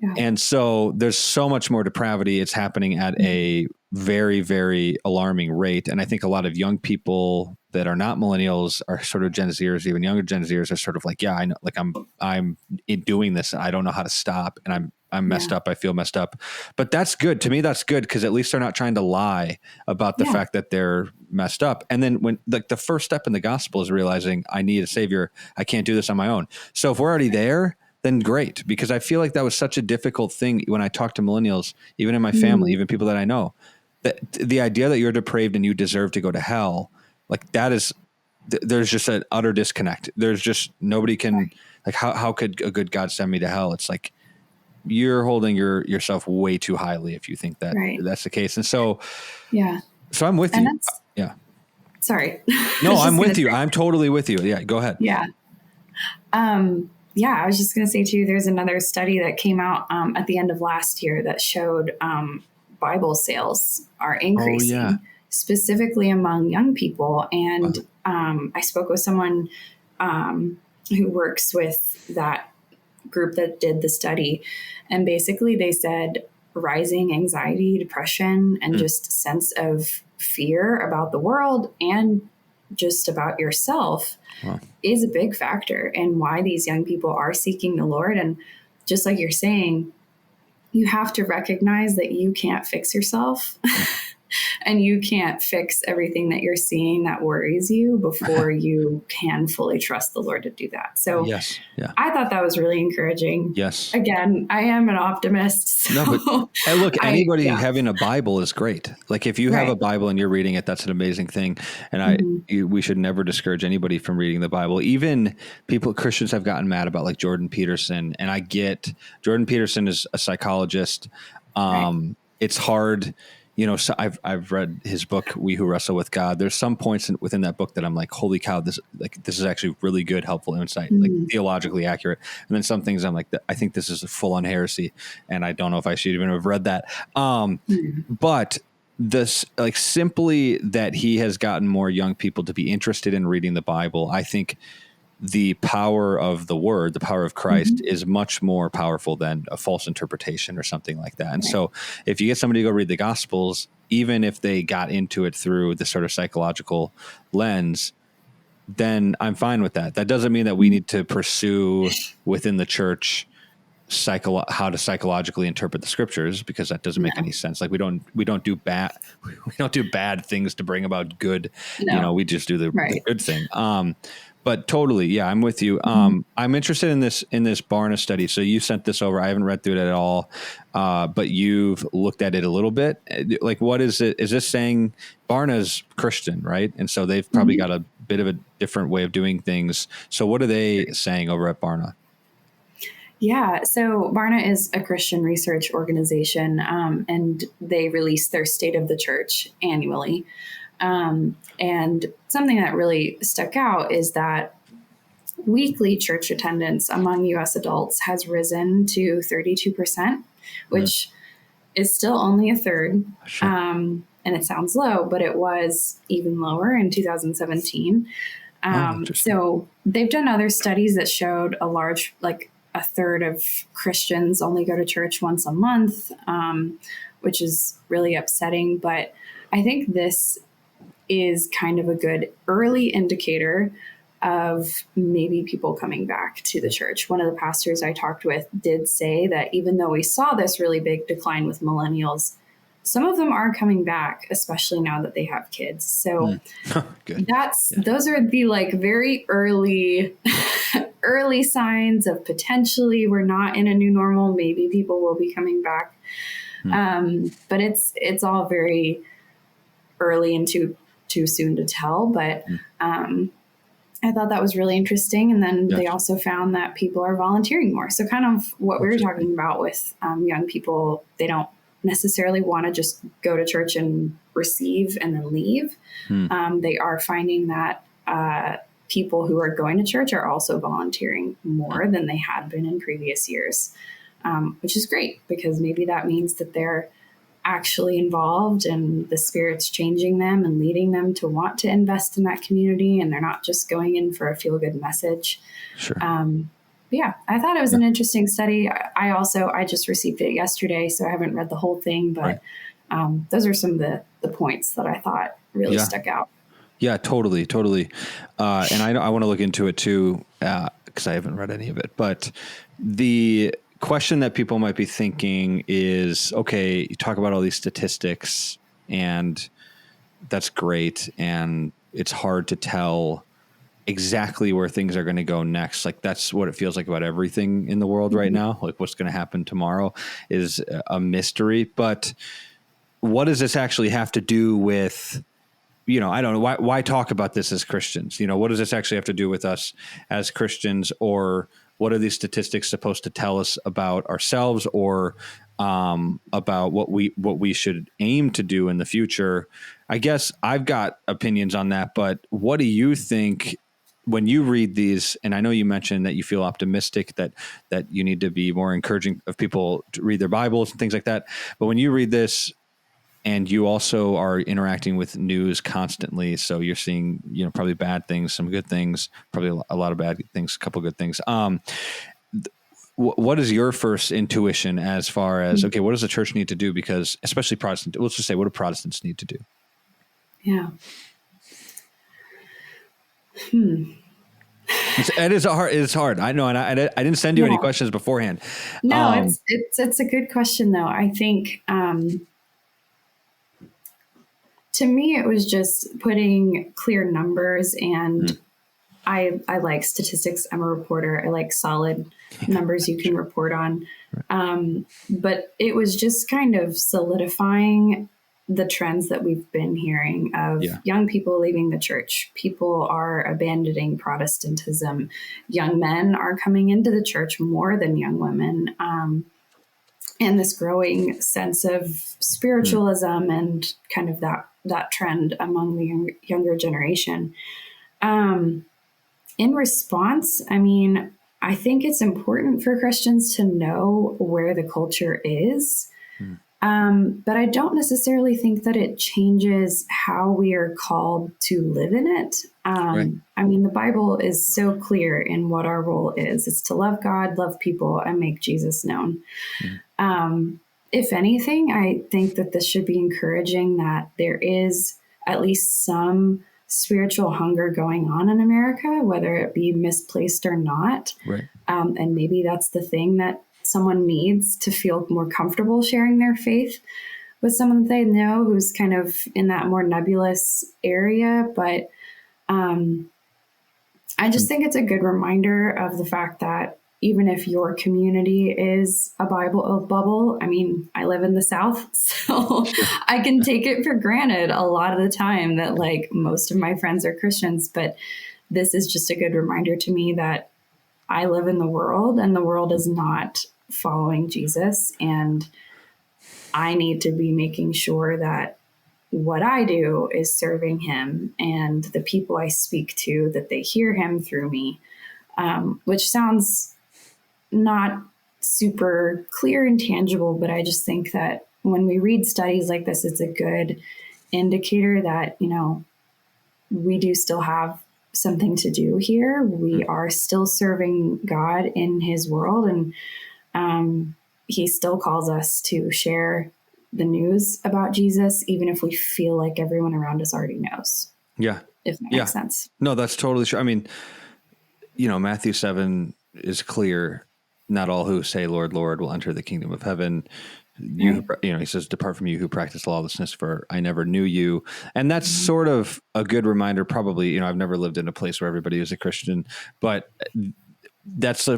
S1: Yeah. And so there's so much more depravity. It's happening at a very, very alarming rate. And I think a lot of young people that are not millennials are sort of Gen Zers, even younger Gen Zers are sort of like, yeah, I know, like I'm doing this. I don't know how to stop, and I'm messed up. I feel messed up, but that's good. To me, that's good. Cause at least they're not trying to lie about the fact that they're messed up. And then when like the first step in the gospel is realizing I need a savior, I can't do this on my own. So if we're already there, then great. Because I feel like that was such a difficult thing when I talk to millennials, even in my family, even people that I know, that the idea that you're depraved and you deserve to go to hell, like that is, there's just an utter disconnect. There's just nobody can like, how could a good God send me to hell? It's like, you're holding yourself way too highly if you think that that's the case. And so, so I'm with you. Yeah.
S2: Sorry.
S1: No, I'm with you. I'm totally with you. Yeah. Go ahead.
S2: Yeah. I was just going to say too, there's another study that came out at the end of last year that showed Bible sales are increasing specifically among young people. And I spoke with someone who works with that group that did the study. And basically they said rising anxiety, depression, and just sense of fear about the world and just about yourself is a big factor in why these young people are seeking the Lord. And just like you're saying, you have to recognize that you can't fix yourself and you can't fix everything that you're seeing that worries you before you can fully trust the Lord to do that. So I thought that was really encouraging.
S1: Yes.
S2: Again, I am an optimist. So
S1: no, but hey, look, anybody having a Bible is great. Like if you have a Bible and you're reading it, that's an amazing thing. And we should never discourage anybody from reading the Bible. Even Christians have gotten mad about like Jordan Peterson. And I get Jordan Peterson is a psychologist. It's hard. So I've read his book, We Who Wrestle with God. There's some points within that book that I'm like, holy cow, this is actually really good, helpful insight, like theologically accurate. And then some things I'm like, I think this is a full on heresy, and I don't know if I should even have read that. But this, like, simply that he has gotten more young people to be interested in reading the Bible, I think the power of the word, the power of Christ is much more powerful than a false interpretation or something like that. And so if you get somebody to go read the Gospels, even if they got into it through this sort of psychological lens, then I'm fine with that. That doesn't mean that we need to pursue within the church how to psychologically interpret the scriptures, because that doesn't make any sense. Like we don't do bad things to bring about good. We just do the good thing. But totally, I'm with you. I'm interested in this Barna study. So you sent this over. I haven't read through it at all, but you've looked at it a little bit. Like, what is it? Is this saying Barna's Christian, right? And so they've probably got a bit of a different way of doing things. So what are they saying over at Barna?
S2: Yeah, so Barna is a Christian research organization, and they release their State of the Church annually. And something that really stuck out is that weekly church attendance among U.S. adults has risen to 32%, which is still only a third. Sure. And it sounds low, but it was even lower in 2017. So they've done other studies that showed a third of Christians only go to church once a month, which is really upsetting. But I think this is kind of a good early indicator of maybe people coming back to the church. One of the pastors I talked with did say that even though we saw this really big decline with millennials, some of them are coming back, especially now that they have kids. So those are the like very early signs of potentially we're not in a new normal. Maybe people will be coming back. But it's all very early and too soon to tell. But I thought that was really interesting. And then they also found that people are volunteering more. So kind of what we were talking about with young people, they don't necessarily want to just go to church and receive and then leave. They are finding that people who are going to church are also volunteering more than they had been in previous years, which is great because maybe that means that they're actually involved and the Spirit's changing them and leading them to want to invest in that community, and they're not just going in for a feel-good message.
S1: Sure.
S2: Yeah, I thought it was an interesting study. I just received it yesterday, so I haven't read the whole thing, but those are some of the points that I thought really stuck out.
S1: Yeah, totally. And I want to look into it too, because I haven't read any of it, but the question that people might be thinking is, okay, you talk about all these statistics and that's great. And it's hard to tell exactly where things are going to go next. Like that's what it feels like about everything in the world right now. Like what's going to happen tomorrow is a mystery, but what does this actually have to do with, I don't know, why talk about this as Christians? What does this actually have to do with us as Christians, or what are these statistics supposed to tell us about ourselves, or about what we should aim to do in the future? I guess I've got opinions on that, but what do you think when you read these? And I know you mentioned that you feel optimistic that you need to be more encouraging of people to read their Bibles and things like that. But when you read this, and you also are interacting with news constantly, so you're seeing, probably bad things, some good things, probably a lot of bad things, a couple of good things. What is your first intuition as far as, okay, what does the church need to do? Because especially Protestant, let's just say, what do Protestants need to do?
S2: Yeah.
S1: It's hard. I know. And I didn't send you any questions beforehand.
S2: No, it's a good question though. I think, to me, it was just putting clear numbers, and I like statistics. I'm a reporter. I like solid numbers you can report on. But it was just kind of solidifying the trends that we've been hearing of young people leaving the church. People are abandoning Protestantism. Young men are coming into the church more than young women. And this growing sense of spiritualism and kind of that trend among the younger generation. In response, I think it's important for Christians to know where the culture is, but I don't necessarily think that it changes how we are called to live in it. The Bible is so clear in what our role is. It's to love God, love people, and make Jesus known. If anything, I think that this should be encouraging that there is at least some spiritual hunger going on in America, whether it be misplaced or not.
S1: Right.
S2: And maybe that's the thing that someone needs to feel more comfortable sharing their faith with someone that they know who's kind of in that more nebulous area. But I just think it's a good reminder of the fact that even if your community is a bubble, I live in the South, so I can take it for granted a lot of the time that like most of my friends are Christians, but this is just a good reminder to me that I live in the world and the world is not following Jesus. And I need to be making sure that what I do is serving him, and the people I speak to, that they hear him through me, which sounds not super clear and tangible, but I just think that when we read studies like this, it's a good indicator that, we do still have something to do here. We are still serving God in his world, and he still calls us to share the news about Jesus, even if we feel like everyone around us already knows.
S1: Yeah.
S2: If that makes sense. No,
S1: that's totally true. Matthew 7 is clear. Not all who say, Lord, Lord, will enter the kingdom of heaven. He says, depart from you who practice lawlessness, for I never knew you. And that's sort of a good reminder. Probably, I've never lived in a place where everybody is a Christian, but that's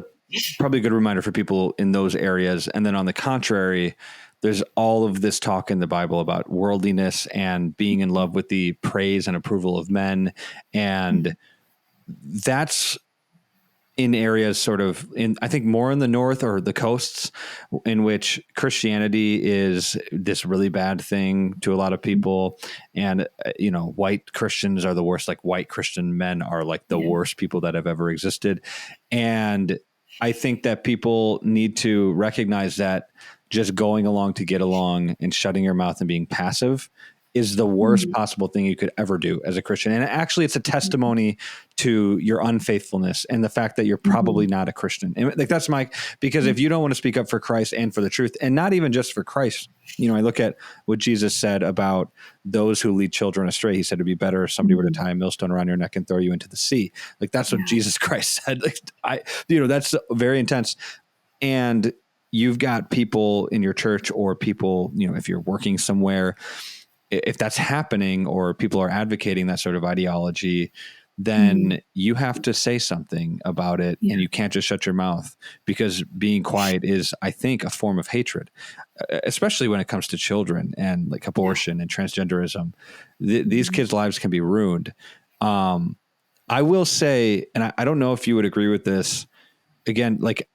S1: probably a good reminder for people in those areas. And then on the contrary, there's all of this talk in the Bible about worldliness and being in love with the praise and approval of men. And that's in areas sort of I think more in the north or the coasts, in which Christianity is this really bad thing to a lot of people. And, white Christians are the worst. Like white Christian men are like the worst people that have ever existed. And I think that people need to recognize that just going along to get along and shutting your mouth and being passive is the worst possible thing you could ever do as a Christian. And actually it's a testimony to your unfaithfulness and the fact that you're probably not a Christian. And like, that's because if you don't want to speak up for Christ and for the truth, and not even just for Christ, I look at what Jesus said about those who lead children astray. He said it'd be better if somebody were to tie a millstone around your neck and throw you into the sea. Like that's what Jesus Christ said. Like that's very intense. And you've got people in your church or people, if you're working somewhere, if that's happening or people are advocating that sort of ideology, then you have to say something about it, and you can't just shut your mouth, because being quiet is, I think, a form of hatred, especially when it comes to children and like abortion and transgenderism. These kids' lives can be ruined. I will say, and I don't know if you would agree with this, again, like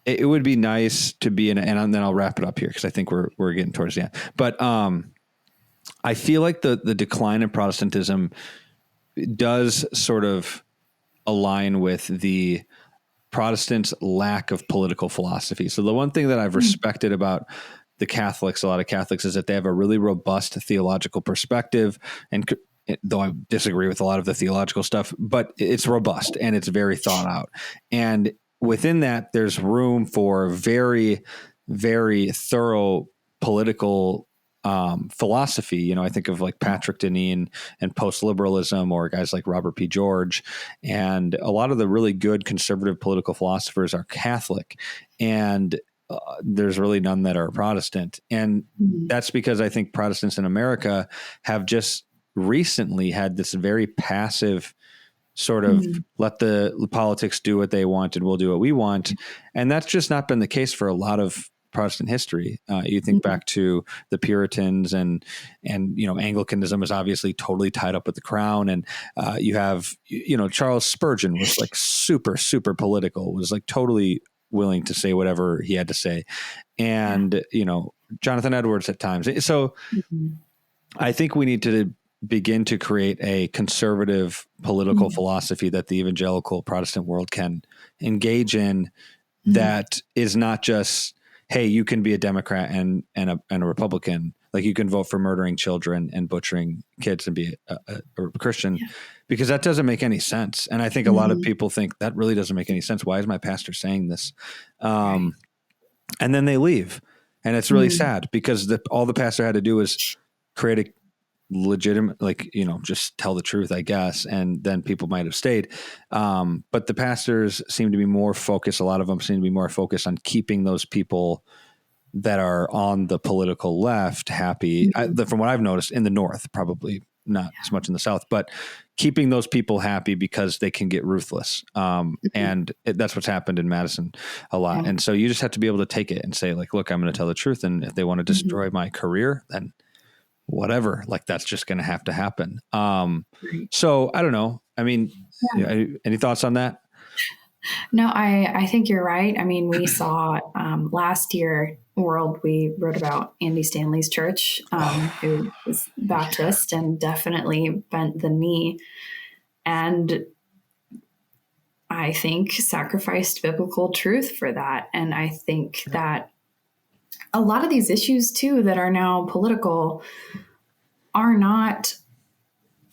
S1: it would be nice to be in, and then I'll wrap it up here because I think we're getting towards the end, but, I feel like the decline in Protestantism does sort of align with the Protestants' lack of political philosophy. So the one thing that I've respected about the Catholics, a lot of Catholics, is that they have a really robust theological perspective. And though I disagree with a lot of the theological stuff, but it's robust and it's very thought out. And within that, there's room for very, very thorough political philosophy. I think of like Patrick Deneen and post-liberalism, or guys like Robert P. George, and a lot of the really good conservative political philosophers are Catholic, and there's really none that are Protestant. And that's because I think Protestants in America have just recently had this very passive sort of let the politics do what they want and we'll do what we want. And that's just not been the case for a lot of Protestant history. You think back to the Puritans, and Anglicanism is obviously totally tied up with the crown. And you have, Charles Spurgeon was like super, super political, was like totally willing to say whatever he had to say. And, Jonathan Edwards at times. So I think we need to begin to create a conservative political philosophy that the evangelical Protestant world can engage in, that is not just, hey, you can be a Democrat and a Republican. Like you can vote for murdering children and butchering kids and be a Christian, because that doesn't make any sense. And I think a lot of people think that really doesn't make any sense. Why is my pastor saying this? And then they leave, and it's really sad, because all the pastor had to do was create a legitimate, just tell the truth, I guess. And then people might have stayed. But the pastors seem to be more focused. A lot of them seem to be more focused on keeping those people that are on the political left happy. From what I've noticed in the North, probably not as much in the South, but keeping those people happy because they can get ruthless. And that's what's happened in Madison a lot. And so you just have to be able to take it and say, like, look, I'm going to tell the truth. And if they want to destroy my career, then whatever, like that's just going to have to happen. So I don't know. I mean, any thoughts on that?
S2: No, I think you're right. I mean, we saw last year, we wrote about Andy Stanley's church, who was Baptist and definitely bent the knee, and I think sacrificed biblical truth for that. And I think that a lot of these issues too that are now political are not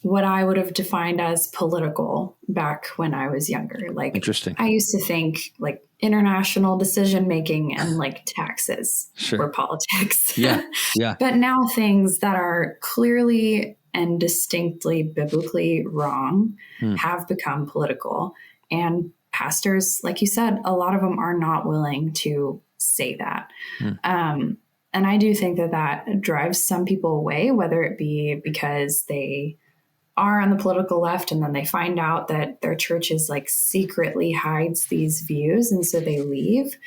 S2: what I would have defined as political back when I was younger. Like,
S1: interesting.
S2: I used to think like international decision making and like taxes were politics.
S1: Yeah.
S2: But now things that are clearly and distinctly biblically wrong have become political. And pastors, like you said, a lot of them are not willing to say that. And I do think that drives some people away, whether it be because they are on the political left and then they find out that their church is like secretly hides these views and so they leave,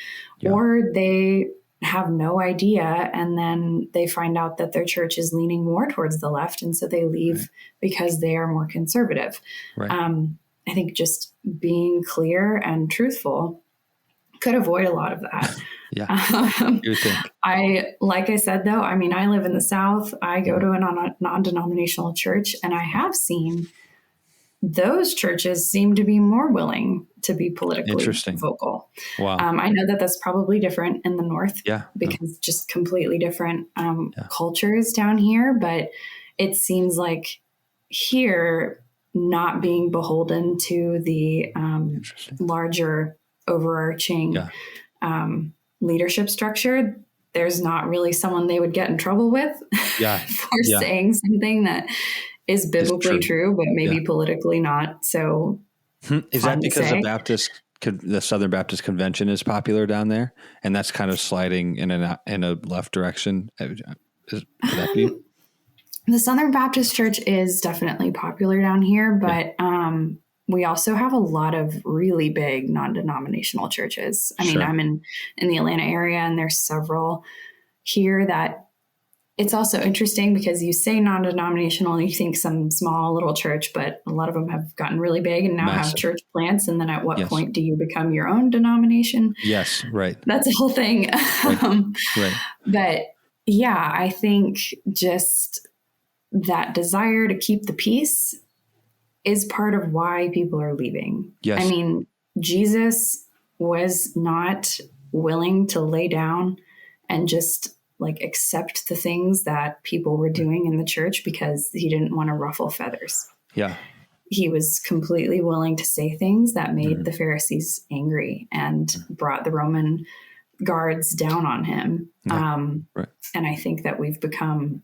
S2: or they have no idea and then they find out that their church is leaning more towards the left and so they leave because they are more conservative. I think just being clear and truthful could avoid a lot of that.
S1: Yeah. You think.
S2: Like I said, though, I mean, I live in the South. I go to a non-denominational church, and I have seen those churches seem to be more willing to be politically vocal.
S1: Wow.
S2: I know that that's probably different in the North, because just completely different cultures down here. But it seems like here, not being beholden to the larger overarching leadership structure, there's not really someone they would get in trouble with for saying something that is biblically true, but maybe politically not. So
S1: is that because the Southern Baptist Convention is popular down there, and that's kind of sliding in a left direction? Could that be?
S2: The Southern Baptist Church is definitely popular down here, but we also have a lot of really big non-denominational churches. I mean, I'm in the Atlanta area, and there's several here that it's also interesting because you say non-denominational, you think some small little church, but a lot of them have gotten really big and now have church plants. And then at what point do you become your own denomination?
S1: Yes, right.
S2: That's the whole thing.
S1: Right.
S2: But yeah, I think just that desire to keep the peace is part of why people are leaving.
S1: Yes.
S2: I mean, Jesus was not willing to lay down and just like accept the things that people were doing in the church because he didn't want to ruffle feathers.
S1: Yeah.
S2: He was completely willing to say things that made the Pharisees angry and brought the Roman guards down on him. And I think that we've become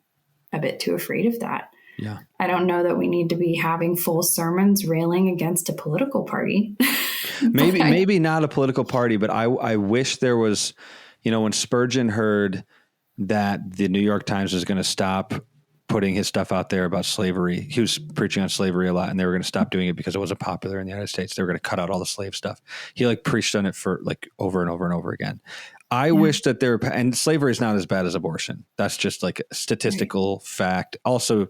S2: a bit too afraid of that.
S1: Yeah.
S2: I don't know that we need to be having full sermons railing against a political party.
S1: maybe not a political party, but I wish there was, when Spurgeon heard that the New York Times was going to stop putting his stuff out there about slavery. He was preaching on slavery a lot, and they were going to stop doing it because it wasn't popular in the United States. They were going to cut out all the slave stuff. He preached on it for over and over and over again. I wish that and slavery is not as bad as abortion. That's just a statistical fact. Also,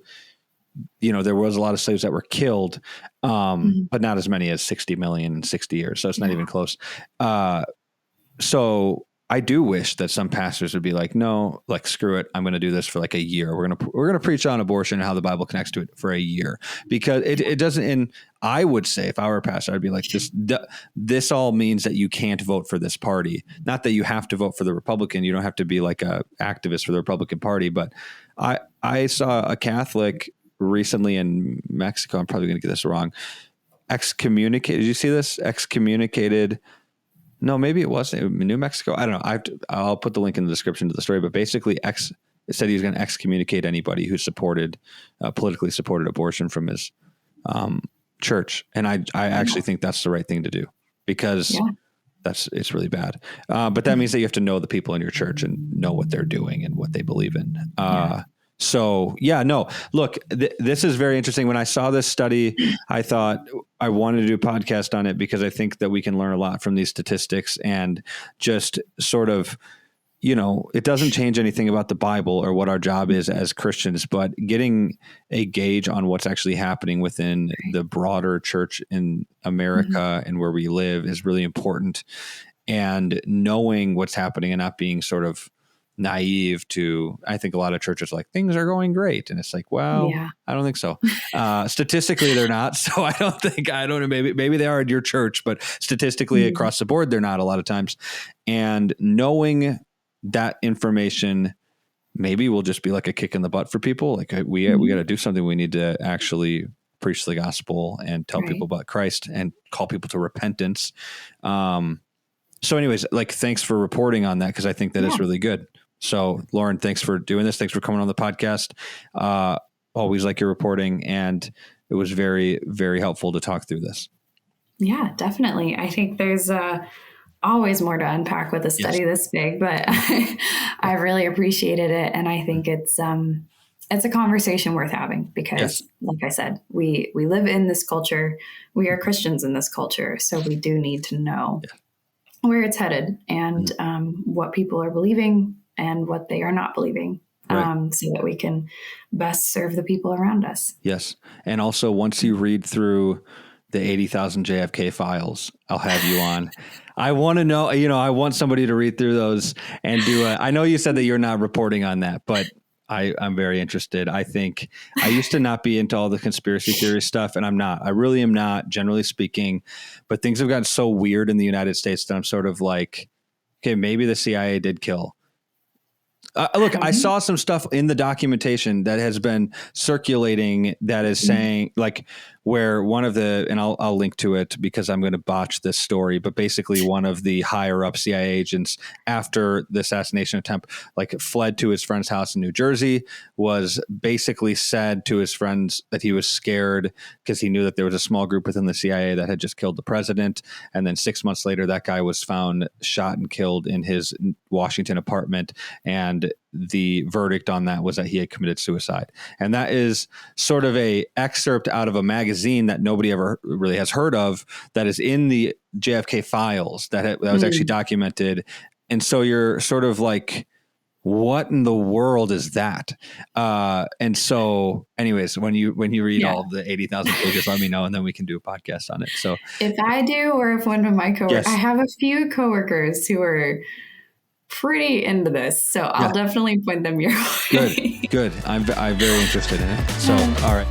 S1: there was a lot of slaves that were killed, but not as many as 60 million in 60 years. So it's not even close. So I do wish that some pastors would be like, no, screw it. I'm going to do this for a year. We're going to preach on abortion and how the Bible connects to it for a year, because it doesn't. And I would say, if I were a pastor, I'd be like, this all means that you can't vote for this party. Not that you have to vote for the Republican. You don't have to be like a activist for the Republican Party. But I saw a Catholic recently in Mexico. I'm probably going to get this wrong. Excommunicated. Did you see this? Excommunicated. No, maybe it wasn't New Mexico. I don't know. I'll put the link in the description to the story, but basically it said he was going to excommunicate anybody who politically supported abortion from his church. And I actually think that's the right thing to do, because it's really bad. But that means that you have to know the people in your church and know what they're doing and what they believe in. So look, this is very interesting. When I saw this study, I thought I wanted to do a podcast on it because I think that we can learn a lot from these statistics, and just sort of, it doesn't change anything about the Bible or what our job is as Christians, but getting a gauge on what's actually happening within the broader church in America and where we live is really important. And knowing what's happening and not being sort of naive to, I think a lot of churches things are going great. And it's I don't think so. Statistically, they're not. So I don't know, maybe they are at your church, but statistically across the board, they're not a lot of times. And knowing that information maybe will just be like a kick in the butt for people. We got to do something. We need to actually preach the gospel and tell people about Christ and call people to repentance. So anyways, thanks for reporting on that, because I think that is really good. So Lauren, thanks for doing this. Thanks for coming on the podcast. Always like your reporting, and it was very, very helpful to talk through this. Yeah, definitely. I think there's always more to unpack with a study this big, but I really appreciated it. And I think it's a conversation worth having, because like I said, we live in this culture. We are Christians in this culture. So we do need to know where it's headed and what people are believing and what they are not believing, so that we can best serve the people around us. Yes. And also, once you read through the 80,000 JFK files. I'll have you on. I want to know, I want somebody to read through those and I know you said that you're not reporting on that, but I'm very interested. I think I used to not be into all the conspiracy theory stuff, and I'm not. I really am not, generally speaking, but things have gotten so weird in the United States that I'm sort of like, okay, maybe the CIA did kill. Look, I saw some stuff in the documentation that has been circulating that is saying, like, where one of the, and I'll link to it because I'm going to botch this story, but basically one of the higher up CIA agents after the assassination attempt, like, fled to his friend's house in New Jersey, was basically said to his friends that he was scared because he knew that there was a small group within the CIA that had just killed the president. And then 6 months later, that guy was found shot and killed in his Washington apartment. And the verdict on that was that he had committed suicide. And that is sort of a excerpt out of a magazine that nobody ever really has heard of, that is in the JFK files that was actually documented. And so you're sort of like, what in the world is that? And so anyways, when you read all of the 80,000 pages, let me know, and then we can do a podcast on it. So
S2: if I do, or if one of my coworkers, I have a few coworkers who are pretty into this, so I'll definitely point them your way.
S1: Good. I'm very interested in it. So, all right.